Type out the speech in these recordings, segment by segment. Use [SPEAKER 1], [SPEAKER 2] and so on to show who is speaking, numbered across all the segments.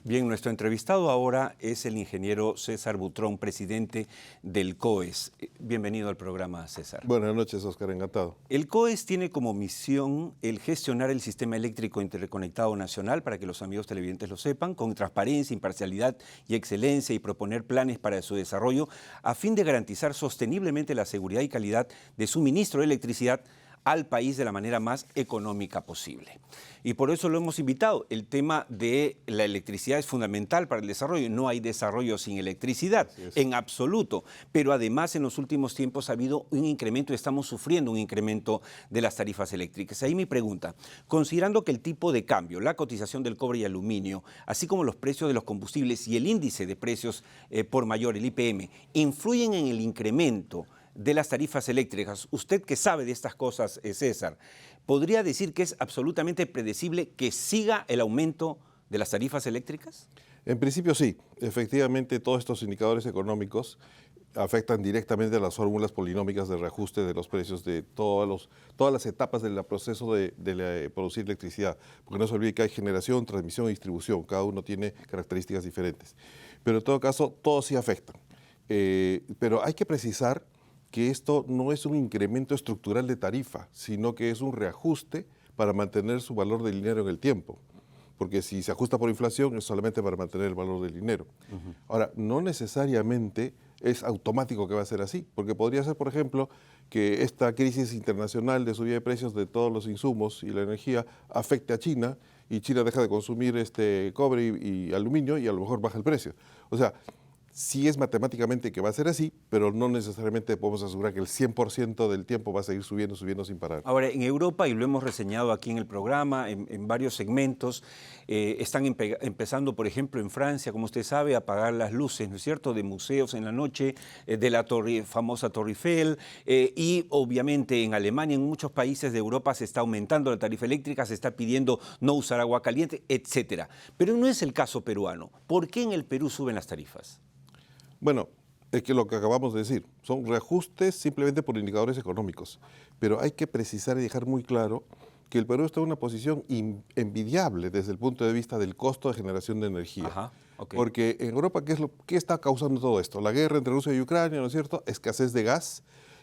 [SPEAKER 1] Bien, nuestro entrevistado ahora es el ingeniero César Butrón, presidente del COES. Bienvenido al programa, César.
[SPEAKER 2] Buenas noches, Oscar, encantado.
[SPEAKER 1] El COES tiene como misión el gestionar el sistema eléctrico interconectado nacional, para que los amigos televidentes lo sepan, con transparencia, imparcialidad y excelencia, y proponer planes para su desarrollo a fin de garantizar sosteniblemente la seguridad y calidad de suministro de electricidad al país de la manera más económica posible. Y por eso lo hemos invitado. El tema de la electricidad es fundamental para el desarrollo. No hay desarrollo sin electricidad, en absoluto. Pero además en los últimos tiempos ha habido un incremento, estamos sufriendo un incremento de las tarifas eléctricas. Ahí mi pregunta, considerando que el tipo de cambio, la cotización del cobre y aluminio, así como los precios de los combustibles y el índice de precios por mayor, el IPM, influyen en el incremento de las tarifas eléctricas, usted que sabe de estas cosas, César, ¿podría decir que es absolutamente predecible que siga el aumento de las tarifas eléctricas?
[SPEAKER 2] En principio sí, efectivamente todos estos indicadores económicos afectan directamente a las fórmulas polinómicas de reajuste de los precios de todas las etapas del proceso de producir electricidad, porque no se olvide que hay generación, transmisión y distribución, cada uno tiene características diferentes. Pero en todo caso, todos sí afectan. Pero hay que precisar que esto no es un incremento estructural de tarifa, sino que es un reajuste para mantener su valor del dinero en el tiempo. Porque si se ajusta por inflación es solamente para mantener el valor del dinero. Ahora, no necesariamente es automático que va a ser así, porque podría ser, por ejemplo, que esta crisis internacional de subida de precios de todos los insumos y la energía afecte a China y China deja de consumir cobre y aluminio y a lo mejor baja el precio. O sea, sí es matemáticamente que va a ser así, pero no necesariamente podemos asegurar que el 100% del tiempo va a seguir subiendo sin parar.
[SPEAKER 1] Ahora, en Europa, y lo hemos reseñado aquí en el programa, en varios segmentos, están empezando, por ejemplo, en Francia, como usted sabe, a apagar las luces, ¿no es cierto?, de museos en la noche, de la famosa Torre Eiffel, y obviamente en Alemania, en muchos países de Europa se está aumentando la tarifa eléctrica, se está pidiendo no usar agua caliente, etcétera. Pero no es el caso peruano. ¿Por qué en el Perú suben las tarifas?
[SPEAKER 2] Bueno, es que lo que acabamos de decir, son reajustes simplemente por indicadores económicos, pero hay que precisar y dejar muy claro que el Perú está en una posición envidiable desde el punto de vista del costo de generación de energía.
[SPEAKER 1] Ajá, okay.
[SPEAKER 2] Porque en Europa, ¿qué está causando todo esto? La guerra entre Rusia y Ucrania, ¿no es cierto? Escasez de gas.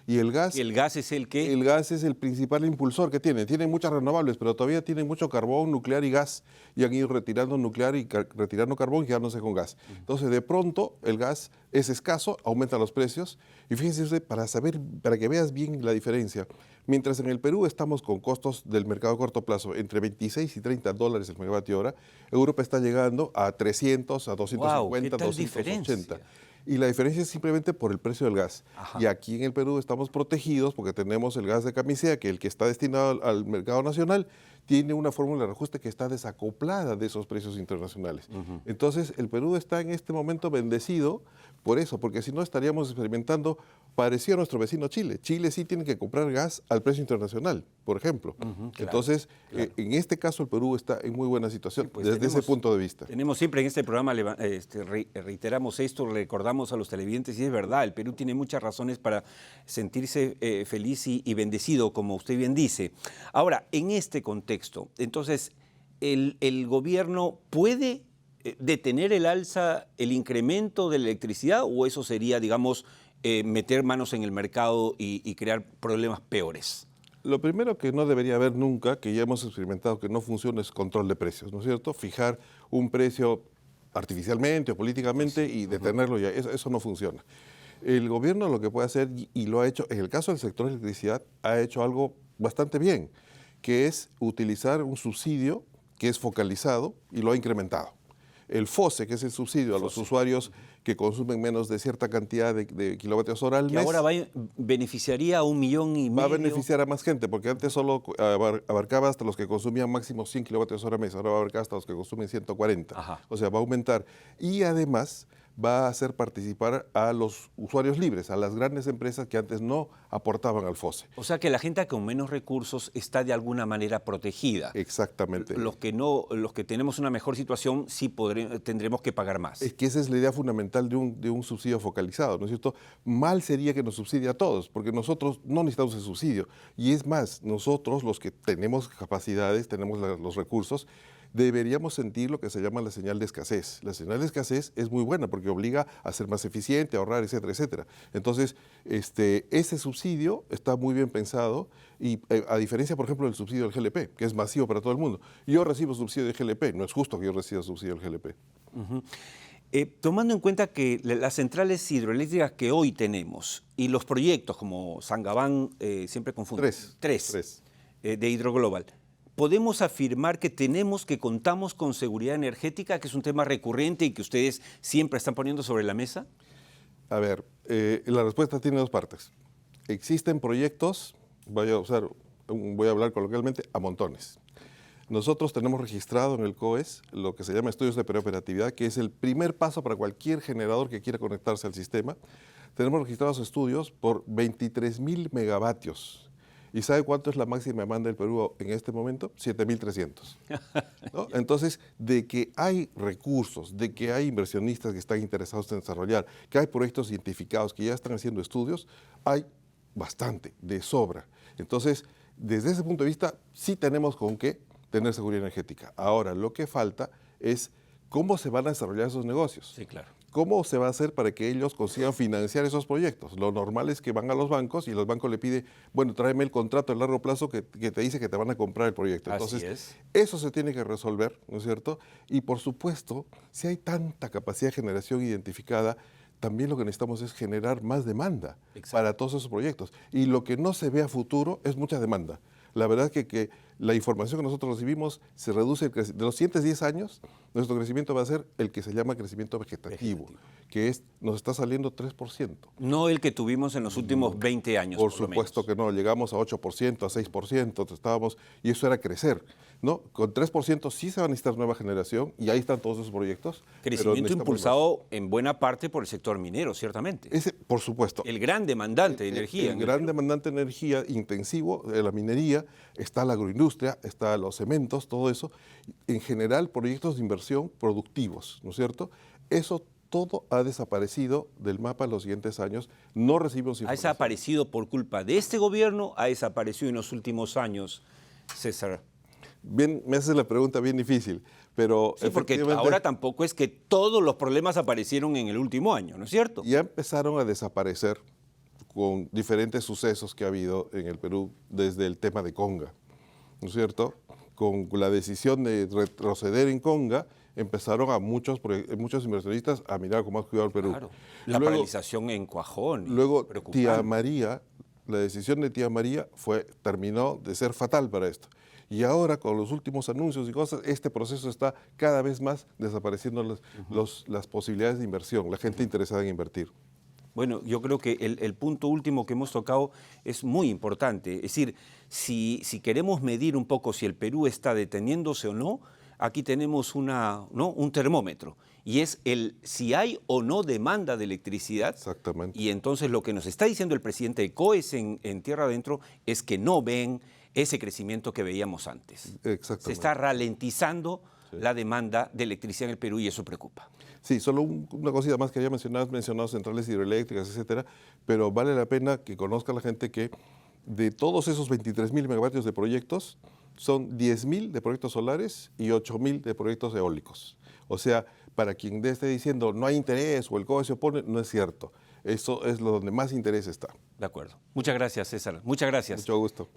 [SPEAKER 2] ¿Y el gas?
[SPEAKER 1] ¿Y el gas es el qué?
[SPEAKER 2] El gas es el principal impulsor que tiene. Tienen muchas renovables, pero todavía tienen mucho carbón, nuclear y gas. Y han ido retirando nuclear y retirando carbón y quedándose con gas. Entonces, de pronto, el gas es escaso, aumentan los precios. Y fíjense usted, para que veas bien la diferencia, mientras en el Perú estamos con costos del mercado a corto plazo entre 26 y 30 dólares el megavatio hora, Europa está llegando a 300, a 250,
[SPEAKER 1] wow, ¿qué tal
[SPEAKER 2] 280.
[SPEAKER 1] diferencia?
[SPEAKER 2] Y la diferencia es simplemente por el precio del gas.
[SPEAKER 1] Ajá.
[SPEAKER 2] Y aquí en el Perú estamos protegidos porque tenemos el gas de camisea, que el que está destinado al mercado nacional tiene una fórmula de reajuste que está desacoplada de esos precios internacionales. Entonces, el Perú está en este momento bendecido por eso, porque si no estaríamos experimentando parecido a nuestro vecino Chile. Chile sí tiene que comprar gas al precio internacional, por ejemplo.
[SPEAKER 1] Claro,
[SPEAKER 2] Entonces,
[SPEAKER 1] claro.
[SPEAKER 2] En este caso el Perú está en muy buena situación,
[SPEAKER 1] Sí, pues
[SPEAKER 2] desde ese punto de vista.
[SPEAKER 1] Tenemos siempre en este programa, reiteramos esto, recordamos a los televidentes, y es verdad, el Perú tiene muchas razones para sentirse feliz y bendecido, como usted bien dice. Ahora, en este contexto, entonces, ¿el gobierno puede detener el alza, el incremento de la electricidad, o eso sería, digamos, meter manos en el mercado y crear problemas peores?
[SPEAKER 2] Lo primero que no debería haber nunca, que ya hemos experimentado que no funciona, es control de precios, ¿no es cierto? Fijar un precio artificialmente o políticamente y detenerlo ya, eso no funciona. El gobierno lo que puede hacer, y lo ha hecho, en el caso del sector de electricidad, ha hecho algo bastante bien, que es utilizar un subsidio que es focalizado y lo ha incrementado. El FOSE, que es el subsidio a los usuarios que consumen menos de cierta cantidad de kilovatios hora al mes.
[SPEAKER 1] Que ahora beneficiaría a 1,5 millones.
[SPEAKER 2] Va a beneficiar a más gente, porque antes solo abarcaba hasta los que consumían máximo 100 kilovatios hora al mes, ahora va a abarcar hasta los que consumen 140.
[SPEAKER 1] Ajá.
[SPEAKER 2] O sea, va a aumentar. Y además va a hacer participar a los usuarios libres, a las grandes empresas que antes no aportaban al FOSE.
[SPEAKER 1] O sea que la gente con menos recursos está de alguna manera protegida.
[SPEAKER 2] Exactamente.
[SPEAKER 1] Los que tenemos una mejor situación sí tendremos que pagar más.
[SPEAKER 2] Es que esa es la idea fundamental de un subsidio focalizado, ¿no es cierto? Mal sería que nos subsidie a todos, porque nosotros no necesitamos el subsidio. Y es más, nosotros los que tenemos capacidades, tenemos los recursos, deberíamos sentir lo que se llama la señal de escasez. La señal de escasez es muy buena porque obliga a ser más eficiente, a ahorrar, etcétera, etcétera. Entonces, ese subsidio está muy bien pensado y a diferencia, por ejemplo, del subsidio del GLP, que es masivo para todo el mundo. Yo recibo subsidio del GLP, no es justo que yo reciba subsidio del GLP.
[SPEAKER 1] Tomando en cuenta que las centrales hidroeléctricas que hoy tenemos y los proyectos como Sangabán, siempre confundo, tres. De Hidroglobal, ¿podemos afirmar que contamos con seguridad energética, que es un tema recurrente y que ustedes siempre están poniendo sobre la mesa?
[SPEAKER 2] A ver, la respuesta tiene dos partes. Existen proyectos, voy a hablar coloquialmente, a montones. Nosotros tenemos registrado en el COES lo que se llama estudios de preoperatividad, que es el primer paso para cualquier generador que quiera conectarse al sistema. Tenemos registrados estudios por 23.000 megavatios. ¿Y sabe cuánto es la máxima demanda del Perú en este momento? 7.300. ¿No? Entonces, de que hay recursos, de que hay inversionistas que están interesados en desarrollar, que hay proyectos identificados que ya están haciendo estudios, hay bastante, de sobra. Entonces, desde ese punto de vista, sí tenemos con qué tener seguridad energética. Ahora, lo que falta es cómo se van a desarrollar esos negocios.
[SPEAKER 1] Sí, claro.
[SPEAKER 2] ¿Cómo se va a hacer para que ellos consigan financiar esos proyectos? Lo normal es que van a los bancos y los bancos le piden, bueno, tráeme el contrato a largo plazo que te dice que te van a comprar el proyecto. Entonces, eso se tiene que resolver, ¿no es cierto? Y por supuesto, si hay tanta capacidad de generación identificada, también lo que necesitamos es generar más demanda para todos esos proyectos. Y lo que no se ve a futuro es mucha demanda. La verdad que la información que nosotros recibimos se reduce, de los siguientes 10 años, nuestro crecimiento va a ser el que se llama crecimiento vegetativo, que nos está saliendo 3%.
[SPEAKER 1] No el que tuvimos en los últimos 20 años.
[SPEAKER 2] Por supuesto que no, llegamos a 8%, a 6%, y eso era crecer, ¿no? Con 3% sí se va a necesitar nueva generación, y ahí están todos esos proyectos.
[SPEAKER 1] Crecimiento impulsado en buena parte por el sector minero, ciertamente.
[SPEAKER 2] Por supuesto.
[SPEAKER 1] El gran demandante de energía.
[SPEAKER 2] El gran demandante de energía intensivo, de la minería, está la agroindustria, está los cementos, todo eso. En general, proyectos de inversión productivos, ¿no es cierto? Eso todo ha desaparecido del mapa en los siguientes años. No recibimos información.
[SPEAKER 1] ¿Ha desaparecido por culpa de este gobierno? ¿Ha desaparecido en los últimos años, César?
[SPEAKER 2] Bien, me haces la pregunta bien difícil, pero
[SPEAKER 1] sí, porque ahora tampoco es que todos los problemas aparecieron en el último año, ¿no es cierto?
[SPEAKER 2] Ya empezaron a desaparecer con diferentes sucesos que ha habido en el Perú desde el tema de Conga, ¿no es cierto? Con la decisión de retroceder en Conga, empezaron a muchos inversionistas a mirar con más cuidado al Perú.
[SPEAKER 1] Claro. La paralización en Cuajón.
[SPEAKER 2] Luego, Tía María, la decisión de Tía María terminó de ser fatal para esto. Y ahora, con los últimos anuncios y cosas, este proceso está cada vez más desapareciendo las posibilidades de inversión, la gente interesada en invertir.
[SPEAKER 1] Bueno, yo creo que el punto último que hemos tocado es muy importante. Es decir, si queremos medir un poco si el Perú está deteniéndose o no, aquí tenemos un termómetro. Y es si hay o no demanda de electricidad.
[SPEAKER 2] Exactamente.
[SPEAKER 1] Y entonces lo que nos está diciendo el presidente de COES en Tierra Adentro es que no ven ese crecimiento que veíamos antes.
[SPEAKER 2] Exactamente.
[SPEAKER 1] Se está ralentizando la demanda de electricidad en el Perú y eso preocupa.
[SPEAKER 2] Sí, solo una cosita más que había mencionado centrales hidroeléctricas, etcétera, pero vale la pena que conozca la gente que de todos esos 23.000 megavatios de proyectos, son 10.000 de proyectos solares y 8.000 de proyectos eólicos. O sea, para quien esté diciendo no hay interés o el COE se opone, no es cierto. Eso es donde más interés está.
[SPEAKER 1] De acuerdo. Muchas gracias, César. Muchas gracias.
[SPEAKER 2] Mucho gusto.